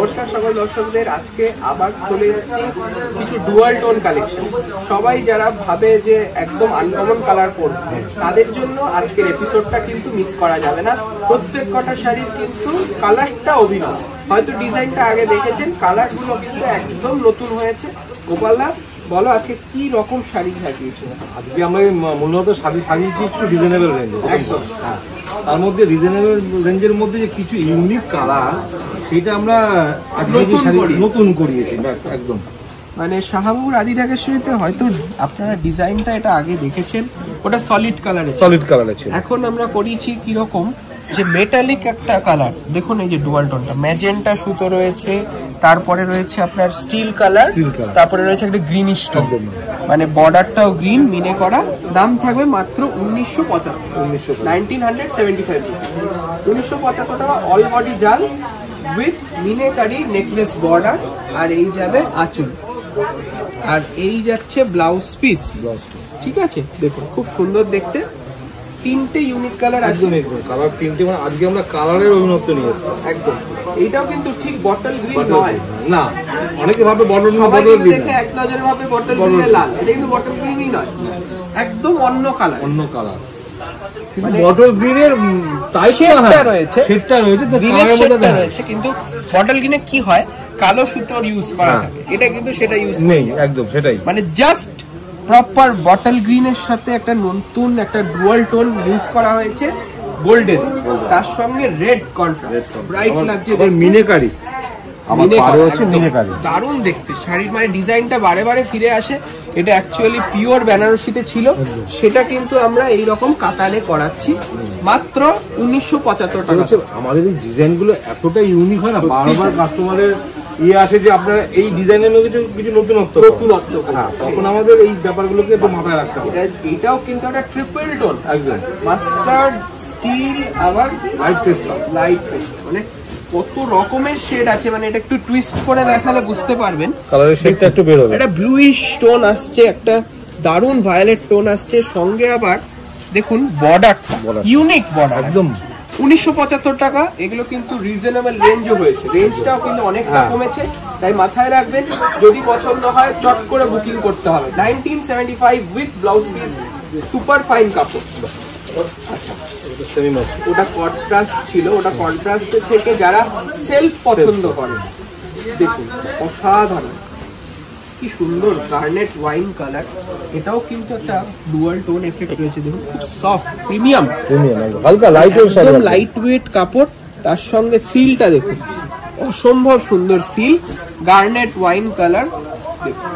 নমস্কার সকল দর্শকদের। আজকে আবার চলে এসেছি কিছু ডুয়াল টোন কালেকশন। সবাই যারা ভাবে যে একদম আনকমন কালার পরবে তাদের জন্য আজকের এপিসোডটা কিন্তু মিস করা যাবে না। প্রত্যেক কটা শাড়ির কিন্তু কালারটা অভিনব, হয়তো ডিজাইনটা আগে দেখেছেন, কালারগুলো কিন্তু একদম নতুন হয়েছে। গোপালদা বলো আজকে কি রকম শাড়ি সাজিয়েছো? আজকে আমরা মূলত শাড়ি সাজিয়েছি একটু রিজনেবল রেঞ্জ। একদম তার মধ্যে রিজনেবল রেঞ্জের মধ্যে যে কিছু ইউনিক কালার সেটা আমরা নতুন করিয়েছি একদম। মানে শাহাবুর আদি ঢাকেশ্বরীতে হয়তো আপনারা ডিজাইনটা এটা আগে দেখেছেন, ওটা সলিড কালারে ছিল। এখন আমরা করিয়েছি কিরকম যে মেটালিক একটা কালার। দেখুন এই যে ডুয়াল টোনটা, ম্যাজেন্টা সুতো রয়েছে, তারপরে রয়েছে আপনার স্টিল কালার, তারপরে রয়েছে একটা গ্রিনিশ টোন, মানে বর্ডারটাও গ্রিন মিনে করা। দাম থাকবে মাত্র 1975 টাকা। অল বডি জাল উইথ মিনেকারি নেকলেস বর্ডার, আর এই যাবে আঁচল, আর এই যাচ্ছে ব্লাউজ পিস। ঠিক আছে, দেখুন খুব সুন্দর দেখতে, তিনটে ইউনিক কালার আছে। কালার তিনটে, মানে আজকে আমরা কালারের অভিনব নিয়ে এসেছি একদম। এইটাও কিন্তু ঠিক বটল গ্রিন নয়, না অনেকে ভাবে বটল সবাই দেখে এক নজরে ভাবে বটল গ্রিনে লাল, এটা কিন্তু বটল গ্রিনই নয়, একদম অন্য কালার। বটল গ্রিনের শেডটা রয়েছে, কিন্তু বটল গ্রিনে কি হয়, কালো সুতোর ইউজ করা থাকে, এটা কিন্তু সেটা ইউজ নেই। একদম সেটাই, মানে জাস্ট প্রপার বটল গ্রিনের সাথে একটা নতুন একটা ডুয়াল টোন ইউজ করা হয়েছে, গোল্ডেন, তার সঙ্গে রেড কন্ট্রাস্ট, ব্রাইট লাগছে, মিনেকারি দারুণ দেখতে শাড়ির, মানে ডিজাইনটা বারে বারে ফিরে আসে। এটা অ্যাকচুয়ালি পিওর বেনারসিতে ছিল, সেটা কিন্তু আমরা এই রকম কাতানে করাচ্ছি মাত্র 1975 টাকা। আমাদের এই ডিজাইন গুলো এতটা ইউনিক হয় না, বারবার কাস্টমারের ইয়ে আসে যে আপনারা এই ডিজাইনের মধ্যে কিছু নতুনত্ব, তখন আমাদের এই ব্যাপারগুলোকে একটু মাথায় রাখতে হবে। এটাও কিন্তু একটা ট্রিপল টোন, একদম মাস্টার্ড, স্টিল, আবার লাইট পেস্টা, মানে কত রকমের শেড আছে, মানে এটা একটু টুইস্ট করে দেখালে বুঝতে পারবেন, কালারের শেডটা একটু বের হবে। এটা ব্লুইশ টোন আসছে, একটা দারুণ ভায়োলেট টোন আসছে, সঙ্গে আবার দেখুন বর্ডারটা ইউনিক বর্ডার, একদম 1975 টাকা। এগুলো কিন্তু রিজনেবল রেঞ্জও হয়েছে, রেঞ্জটাও কিন্তু অনেকটা কমেছে, তাই মাথায় রাখবেন, যদি পছন্দ হয় চট করে বুকিং করতে হবে। 1975 with blouse piece, super fine কাপড়। আচ্ছা, ওটা কন্ট্রাস্ট ছিল, ওটা কন্ট্রাস্টের থেকে যারা সেলফ পছন্দ করে, দেখুন অসাধারণ কি সুন্দর গার্নেট ওয়াইন কালার। এটাও কিন্তু একটা ডুয়াল টোন এফেক্ট রয়েছে, দেখুন খুব সফট প্রিমিয়াম, হালকা লাইট ওয়েট কাপড়, তার সঙ্গে ফিলটা দেখুন অসম্ভব সুন্দর ফিল, গার্নেট ওয়াইন কালার, দেখুন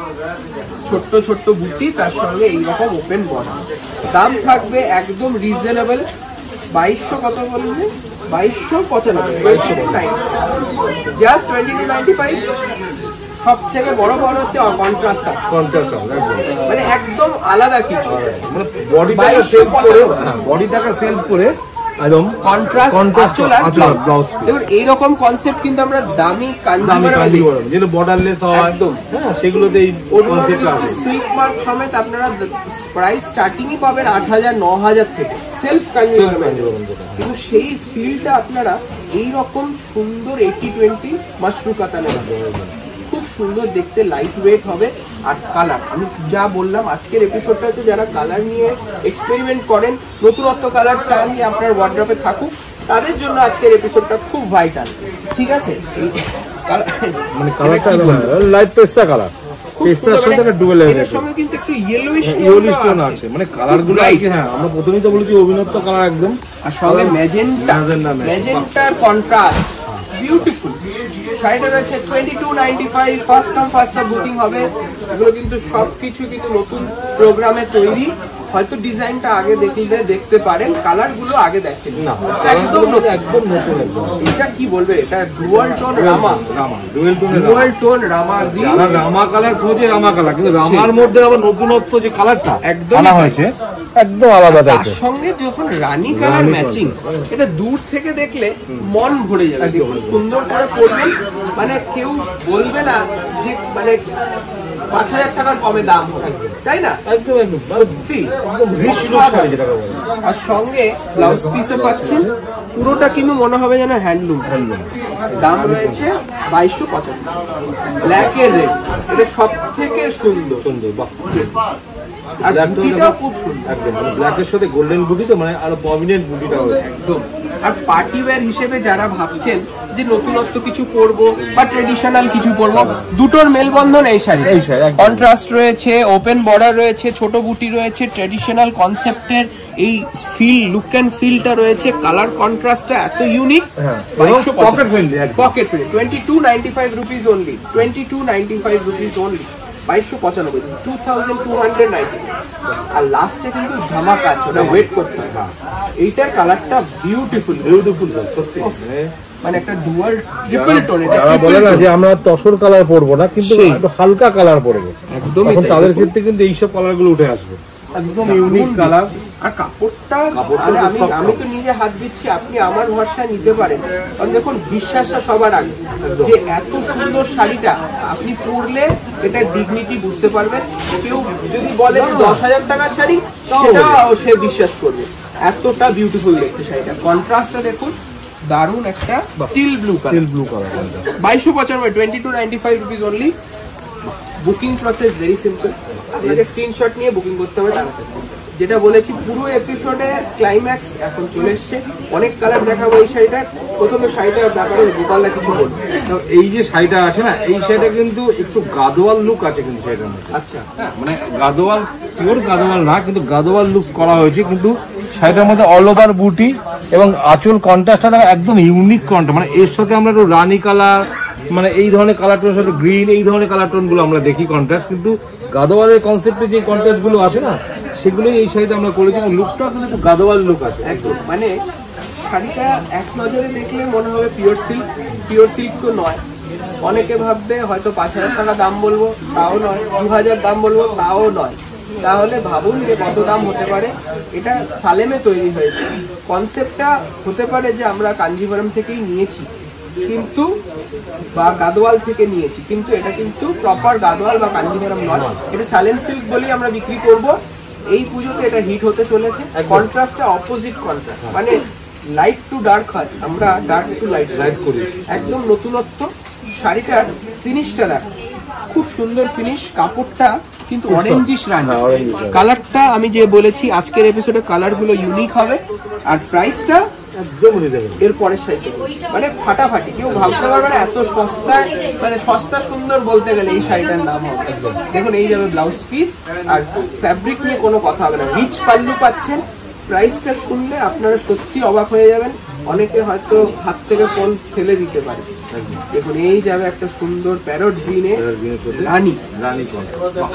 ছোট্ট ছোট্ট বুটি, তার সঙ্গে এইরকম ওপেন বর্ডার। দাম থাকবে একদম রিজনেবল, 2200 কত বললেন? 2295, জাস্ট 2295। সব থেকে বড় হচ্ছে কন্ট্রাস্ট, মানে একদম আলাদা কিছু, মানে বডিটাকে সেল করে একদম কন্ট্রাস্ট। দেখুন এইরকম কনসেপ্ট কিন্তু আমরা দামি যেটা বর্ডারলেস হয় একদম, সেগুলোতে সিল্ক মার্ক সমেত আপনারা প্রাইস স্টার্টিংই পাবেন 8000 9000 থেকে, সেলফ কনজিউমার। কিন্তু সেই ফিলটা আপনারা এইরকম সুন্দর 80-20 মাশরু কাতানে খুব সুন্দর দেখতে, লাইট ওয়েট হবে। আর কালার আমি যা বললাম, আজকের এপিসোডটা হচ্ছে যারা কালার নিয়ে এক্সপেরিমেন্ট করেন, নতুনত্ব কালার চান যে আপনার ওয়ার্ড্রপে থাকুক, তাদের জন্য আজকের এপিসোডটা খুব ভাইটাল। ঠিক আছে, মানে কালারটা লাইট পেস্টা কালার, পেস্টার সাথে একটা ডুয়েল এর সঙ্গে কিন্তু একটু ইয়েলোইশ টোন আছে, মানে কালারগুলো আছে। হ্যাঁ, আমরা প্রথমেই তো বলেছি অভিনব কালার একদম, আর সঙ্গে ম্যাজেন্টার কন্ট্রাস্ট বিউটিফুল। শাড়িটা রয়েছে 2295, first come first serve booking হবে। এগুলো কিন্তু সবকিছু কিন্তু নতুন প্রোগ্রামে তৈরি, হয়তো ডিজাইনটা আগে দেখতে পারেন, কালারগুলো আগে দেখেন না, একদম নতুন। এটা কি বলবে, এটা ডুয়াল টোন রামা গ্রিন, রামা কালার খোঁজে, রামা কালার, কিন্তু রামার মধ্যে আবার নতুনত্ব যে কালারটা একদম আনা হয়েছে, একদম আলাদা। তার সঙ্গে যখন রানী কালার ম্যাচিং, এটা দূর থেকে দেখলে মন ভরে যাবে। দেখুন সুন্দর করে পরবেন, মানে কেউ বলবে না যে মানে 5,000 টাকার কমে দাম হবে, তাই না? একদম একদম সত্যি একদম রিচ লুক শাড়ি যেটাকে বলে। আর সঙ্গে ব্লাউজ পিসও পাচ্ছেন, পুরোটা কিন্তু মনে হবে যেন হ্যান্ডলুম। দাম রয়েছে 2275, ব্ল্যাকের রেড, এটা সব থেকে সুন্দর। বাহ, আর বুটিটাও খুব সুন্দর, একদম ব্ল্যাকের সাথে গোল্ডেন বুটি, তো মানে আরো প্রমিনেন্ট বুটিটা হবে একদম। আর পার্টি ওয়্যার হিসেবে যারা ভাবছেন যে নতুনত্ব কিছু পরবো বা ট্রেডিশনাল কিছু পরবো, দুটোর মেলবন্ধন এই শাড়ি। কন্ট্রাস্ট রয়েছে, ওপেন বর্ডার রয়েছে, ছোট বুটি রয়েছে, ট্রেডিশনাল কনসেপ্টের এই ফিল, লুক এন্ড ফিলটা রয়েছে, কালার কন্ট্রাস্টটা এত unique. Pocket friendly, pocket friendly, 2295 rupees only, 2295 rupees only, 2295, 2290। আর লাস্টে কিন্তু ধামাকা আছে, ওটা ওয়েট করতে হবে। এইটার কালারটা বিউটিফুল, বিউটিফুল সত্যি, মানে একটা ডুয়াল ট্রিপল টোন। এটা বলে না যে আমরা তসর কালার পরবো না, কিন্তু একটু হালকা কালার পরবো, একদম তাদের ক্ষেত্রে কিন্তু এইসব কালার গুলো উঠে আসবে, একদম ইউনিক কালার। আর কাপড়টা আমি তো নিজে হাত দিচ্ছি, আপনি আমার ভরসায় নিতে পারেন। কারণ দেখুন, বিশ্বাসটা সবার আগে, যে এত সুন্দর শাড়িটা আপনি পরলে এটা ডিগনিটি বুঝতে পারবেন। কেউ যদি বলে যে 10,000 টাকার শাড়ি, সেটাও সে বিশ্বাস করবে, এতটা বিউটিফুল দেখতে শাড়িটা। কন্ট্রাস্টটা দেখুন, দারুন একটা teal blue colour, 2295, 2295 rupees only. Booking process very simple, আপনাকে স্ক্রিনশট নিয়ে বুকিং করতে হবে তাড়াতাড়ি। যেটা বলেছি, পুরো এপিসোডে ক্লাইম্যাক্স এখন চলে এসছে, অনেক কালার দেখাবো এই শাড়িটার। প্রথমে শাড়িটার ব্যাপারে গোপালদা কিছু বলবো। এই যে শাড়িটা আছে না, এই শাড়িটা কিন্তু একটু গাদোয়াল লুক আছে কিন্তু শাড়িটার মধ্যে। আচ্ছা, মানে গাদোয়াল, পিওর গাদোয়াল না, কিন্তু গাদোয়াল লুক করা হয়েছে। কিন্তু শাড়িটার মধ্যে অল ওভার বুটি এবং আঁচল কন্ট্রাস্টটা একদম ইউনিক কন্ট্রাস্ট। মানে এর সাথে আমরা একটু রানী কালার, মানে এই ধরনের কালার টোনের সাথে গ্রিন, এই ধরনের কালার টোন গুলো আমরা দেখি কন্ট্রাস্ট। কিন্তু গাদোয়ালের কনসেপ্টে যে কন্ট্রাস্ট গুলো আছে না, সেগুলোই এই শাড়িতে আমরা করেছি। লুকটা কিন্তু একটু গাদোয়াল লুক আছে একদম। মানে শাড়িটা এক নজরে দেখলে মনে হবে পিওর সিল্ক। পিওর সিল্ক তো নয়, অনেকে ভাববে হয়তো 5,000 টাকা দাম বলবো, তাও নয়, 2,000 দাম বলবো, তাও নয়। তাহলে ভাবুন যে কত দাম হতে পারে। এটা সালেমে তৈরি হয়েছে। কনসেপ্টটা হতে পারে যে আমরা কাঞ্জিভরম থেকেই নিয়েছি, কিন্তু বা গাদোয়াল থেকে নিয়েছি, কিন্তু এটা কিন্তু প্রপার গাদোয়াল বা কাঞ্জিভরম নয়, এটা সালেম সিল্ক বলেই আমরা বিক্রি করব। এই পুজোতে এটা হিট হতে চলেছে। কন্ট্রাস্টটা অপোজিট কন্ট্রাস্ট, মানে লাইট টু ডার্ক হয়, আমরা ডার্ক টু লাইট করি। একদম নতুনত্ব। শাড়িটার ফিনিশটা দেখ, খুব সুন্দর ফিনিশ। কাপড়টা কিন্তু অরেঞ্জিশ রানী, কালারটা আমি যে বলেছি আজকের এপিসোডে কালারগুলো ইউনিক হবে। আর প্রাইসটা একদম রিজনেবল। এরপরের শাড়িটা মানে ফাটাফাটি, কেউ ভাবতে পারবে না এত সস্তায়, মানে সস্তা সুন্দর বলতে গেলে এই শাড়িটার নাম হবে। দেখুন, এই যাবে ব্লাউজ পিস, আর ফ্যাব্রিক নিয়ে কোনো কথা হবে না। রিচ পাল্লু পাচ্ছেন। প্রাইসটা শুনলে আপনারা সত্যি অবাক হয়ে যাবেন। অনেকে হয়তো হাত থেকে ফোন ফেলে দিতে পারে। দেখুন, এই যাবে একটা সুন্দর প্যারট গ্রিনে রানী,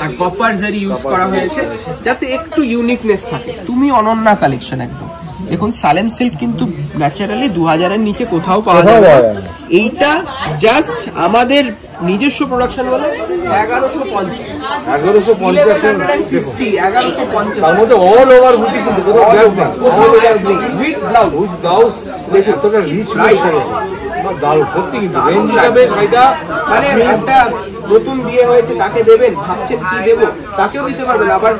আর কপার জারি ইউজ করা হয়েছে যাতে একটু ইউনিকনেস থাকে। তুমি অনন্যা কালেকশন একদম। দেখুন, সালেম সিল্ক কিন্তু ন্যাচারালি 2000-এর নিচে কোথাও পাওয়া যায় না। এইটা জাস্ট আমাদের নিজস্ব প্রোডাকশন বলে 1150 তার মধ্যে অল ওভার বুটি, কিন্তু উইথ ব্লাউজ। দেখুন, রিচ দারুণ সত্যি। কিন্তু রেঞ্জ হিসাবে শাড়িটা, মানে একটা নতুন বিয়ে হয়েছে তাকে দেবেন, ভাবছেন কি দেবো, তাকেও দিতে পারবেন। আবার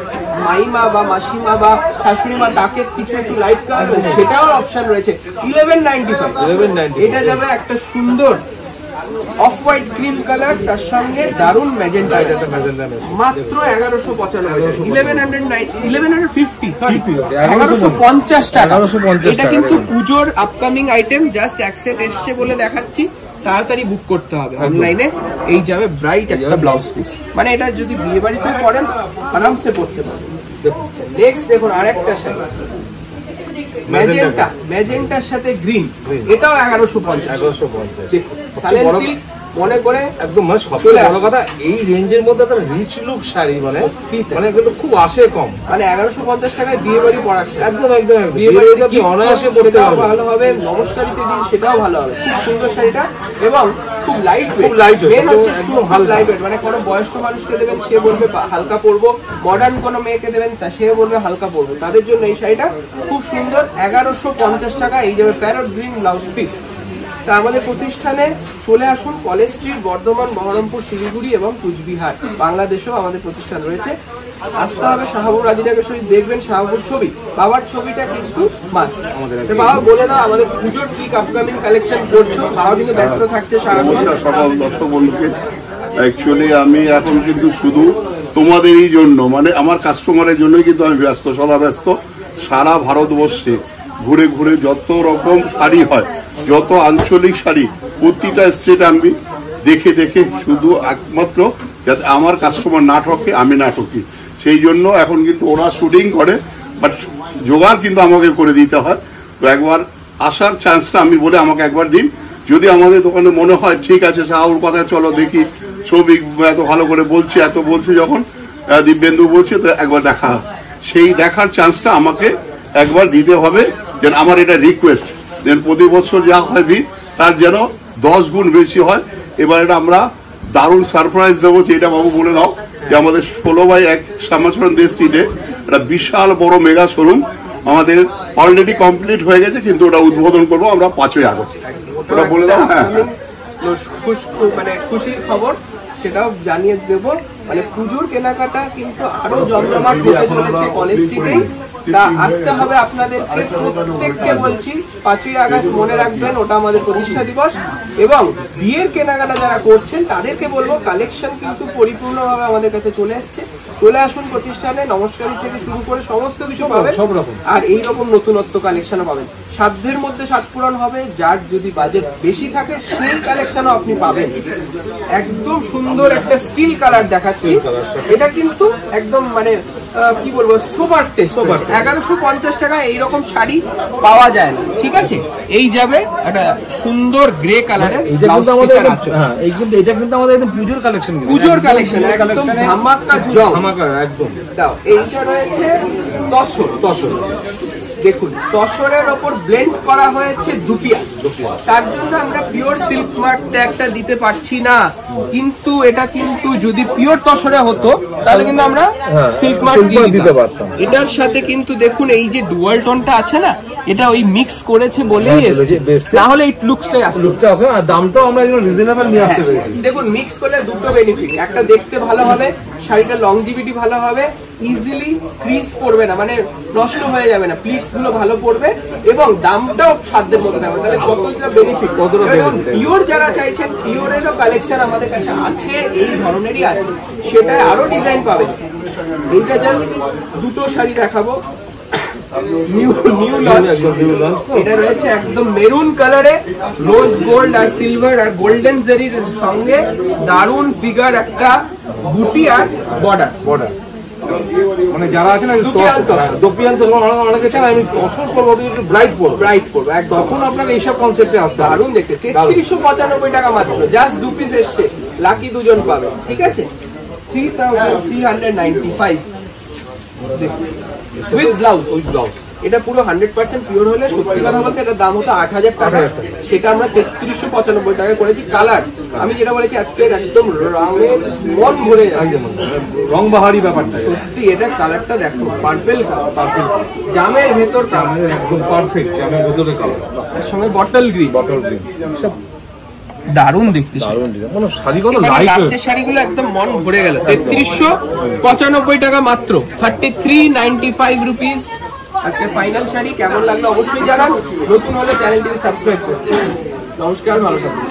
মাইমা বা মাসিমা বা শাশুড়ি মা, তাকে কিছু একটু লাইট কালার দেবেন, সেটাও অপশন রয়েছে। 1195। এটা যাবে একটা সুন্দর অফ হোয়াইট ক্রিম কালার, তার সঙ্গে দারুন ম্যাজেন্টা, মাত্র 1150 টাকা। এটা কিন্তু পুজোর আপকামিং আইটেম, জাস্ট অ্যাকসেপ্ট এসছে বলে দেখাচ্ছি। তাড়াতাড়ি বুক করতে হবে অনলাইনে। এই যাবে ব্রাইট একটা ব্লাউজ পিস, মানে এটা যদি বিয়ে বাড়িতে পরেন আরামসে পরতে পারবেন। নেক্সট দেখুন, আরেকটা শাড়ি ম্যাজেন্টার সাথে গ্রিন, এটাও 1150। দেখুন, সালেম সিল্ক মনে করে একদম, মানে সবচেয়ে বড় কথা এই রেঞ্জের মধ্যে একটা রিচ লুক শাড়ি, মানে কিন্তু খুব আসে কম। মানে 1150 টাকায় বিয়ে বাড়ি পড়া, একদম বিয়ে বাড়িতে অনায়াসে পড়তে ভালো হবে। নমস্কারিতে দিন সেটাও ভালো হবে। খুব সুন্দর শাড়িটা, এবং খুব লাইট মেন হচ্ছে লাইট ওয়েট। মানে কোনো বয়স্ক মানুষকে দেবেন, সে বলবে হালকা পরবো। মডার্ন কোনো মেয়েকে দেবেন, তা সে বলবে হালকা পরবো। তাদের জন্য এই শাড়িটা খুব সুন্দর। 1150 টাকা। এই যাবে প্যারট গ্রিন ব্লাউজ পিস, তা আমাদের প্রতিষ্ঠানে চলে আসুন, কলেজ স্ট্রিট, বর্ধমান, বহরমপুর, শিলিগুড়ি এবং কুচবিহার, বাংলাদেশেও আমাদের প্রতিষ্ঠান রয়েছে। আসতে হবে শাহাবুর রাজিনাকে শরীফ, দেখবেন শাহাবুর ছবি, বাবার ছবিটা কিন্তু মাস্ট। বাবা বলে দাও আমাদের পুজোর কি আপকামিং কালেকশন করছো? বাবা কিন্তু ব্যস্ত থাকছে সারাদিন। সকল দর্শক বন্ধুকে অ্যাকচুয়ালি আমি এখন কিন্তু শুধু তোমাদেরই জন্য, মানে আমার কাস্টমারের জন্যই কিন্তু আমি ব্যস্ত, সদা ব্যস্ত। সারা ভারতবর্ষে ঘুরে ঘুরে যত রকম শাড়ি হয়, যত আঞ্চলিক শাড়ি, প্রতিটা স্টেট আমি দেখে দেখে শুধু একমাত্র যাতে আমার কাস্টমার না ঠকে, আমি না ঠকি, সেই জন্য এখন কিন্তু ওরা শুটিং করে, বাট জোগাড় কিন্তু আমাকে করে দিতে হয়। তো একবার আসার চান্সটা আমি বলে আমাকে একবার দিন, যদি আমাদের দোকানে মনে হয় ঠিক আছে শাহুর কথা চলো দেখি, ছবি এত ভালো করে বলছি, এত বলছি, যখন দিব্যেন্দু বলছে তো একবার দেখা, সেই দেখার চান্সটা আমাকে একবার দিতে হবে। যেন আমার এটা রিকোয়েস্ট, যেন প্রতি বছর যা হয় তার যেন 10 গুণ বেশি হয়। এবার এটা আমরা দারুণ সারপ্রাইজ দেবো, যেটা বাবু বলে দাও যে আমাদের 16/1 শ্যামাচরণ দে স্ট্রিটে একটা বিশাল বড় মেগা শোরুম আমাদের অলরেডি কমপ্লিট হয়ে গেছে, কিন্তু ওটা উদ্বোধন করবো আমরা 5ই আগস্ট। ওটা বলে দাও। হ্যাঁ, মানে খুশির খবর সেটাও জানিয়ে দেব। মানে পুজোর কেনাকাটা কিন্তু আরো জমজমাট হতে চলেছে কলেজ স্ট্রিটে। তা আসতে হবে আপনাদেরকে, প্রত্যেককে বলছি 5ই আগস্ট মনে রাখবেন, ওটা আমাদের প্রতিষ্ঠা দিবস। এবং বিয়ের কেনাকাটা যারা করছেন তাদেরকে বলবো কালেকশন কিন্তু পরিপূর্ণভাবে আমাদের কাছে চলে এসছে। চলে আসুন প্রতিষ্ঠানে, নমস্কারী থেকে শুরু করে সমস্ত কিছু পাবেন, সব রকম। আর এইরকম নতুনত্ব কালেকশনও পাবেন। সাধ্যের মধ্যে সাত পূরণ হবে, যার যদি বাজেট বেশি থাকে সেই কালেকশনও আপনি পাবেন। একদম সুন্দর একটা স্টিল কালার দেখাচ্ছি, এটা কিন্তু একদম মানে কি বলবো, সুপার টেস্ট। 1150 টাকা এইরকম শাড়ি পাওয়া যায় না, ঠিক আছে? এই যাবে একটা সুন্দর গ্রে কালারের, এটা কিন্তু আমাদের একদম পুজোর কালেকশন, পুজোর কালেকশন একদম ধামাকা জং। একদম দাও। এইটা রয়েছে তসর, দেখুন তসরের ওপর ব্লেন্ড করা হয়েছে দুপিয়া, তার জন্য আমরা পিওর সিল্ক মার্ক ট্যাগটা দিতে পারছি না, কিন্তু এটা কিন্তু যদি পিওর তসরে হতো তাহলে কিন্তু আমরা সিল্ক মার্ক দিয়ে দিতে পারতাম। এটার সাথে কিন্তু দেখুন এই যে ডুয়াল টোনটা আছে না, এটা ওই মিক্স করেছে বলেই এসেছে, না হলে এই লুকসটাই আসে। আর দামটাও আমরা একদম রিজনেবল নিয়ে আসতে পেরেছি। দেখুন মিক্স করলে দুটো বেনিফিট, একটা দেখতে ভালো হবে, শাড়িটা লংজিভিটি ভালো হবে, ইজিলি ক্রিজ পড়বে না, মানে নষ্ট হয়ে যাবে না, প্লিটস গুলো ভালো পড়বে, এবং দামটাও সাধ্যের মধ্যে থাকবে। তাহলে কতটা বেনিফিট। পিওর যারা চাইছেন, পিওরেরও কালেকশন আমাদের কাছে আছে, এই ধরনেরই আছে, সেটা আরো ডিজাইন পাবেন। এইটা জাস্ট দুটো শাড়ি দেখাবো, নিউ লঞ্চ। এটা রয়েছে একদম মেরুন কালারে, রোজ গোল্ড আর সিলভার আর গোল্ডেন জেরির সঙ্গে দারুন ফিগার একটা বুটি আর বর্ডার। মানে যারা আছে না অনেকে চান আমি তসর করবো, একটু ব্রাইট করবো একদম, তখন আপনাকে এইসব কনসেপ্টে আসতে দারুন দেখতে। 3395 টাকা মাত্র, জাস্ট 2 পিস এসছে, লাকি দুজন পাবে, ঠিক আছে? 3395 উইথ ব্লাউজ। এটা পুরো 100% পিওর হলে সত্যি কথা বলতে এটার দাম হতো 8000 টাকা, সেটা আমরা 3395 টাকা করেছি। কালার আমি যেটা বলেছি আজকে একদম রঙের মন ভরে যায়, রং বাহারি ব্যাপারটা সত্যি। এটা কালারটা দেখো, পার্পল কালার, জামের ভেতর কালার একদম পারফেক্ট, জামের ভেতরে কালার, এর সঙ্গে বটল গ্রিন সব দারুণ দেখতে। লাস্টের শাড়িগুলো একদম মন ভরে গেল। 3395 টাকা মাত্র, 3395 রুপিস। আজকে ফাইনাল শাড়ি কেমন লাগলো অবশ্যই জানান, নতুন হলে চ্যানেলটিকে সাবস্ক্রাইব করুন। নমস্কার, ভালো থাকুন।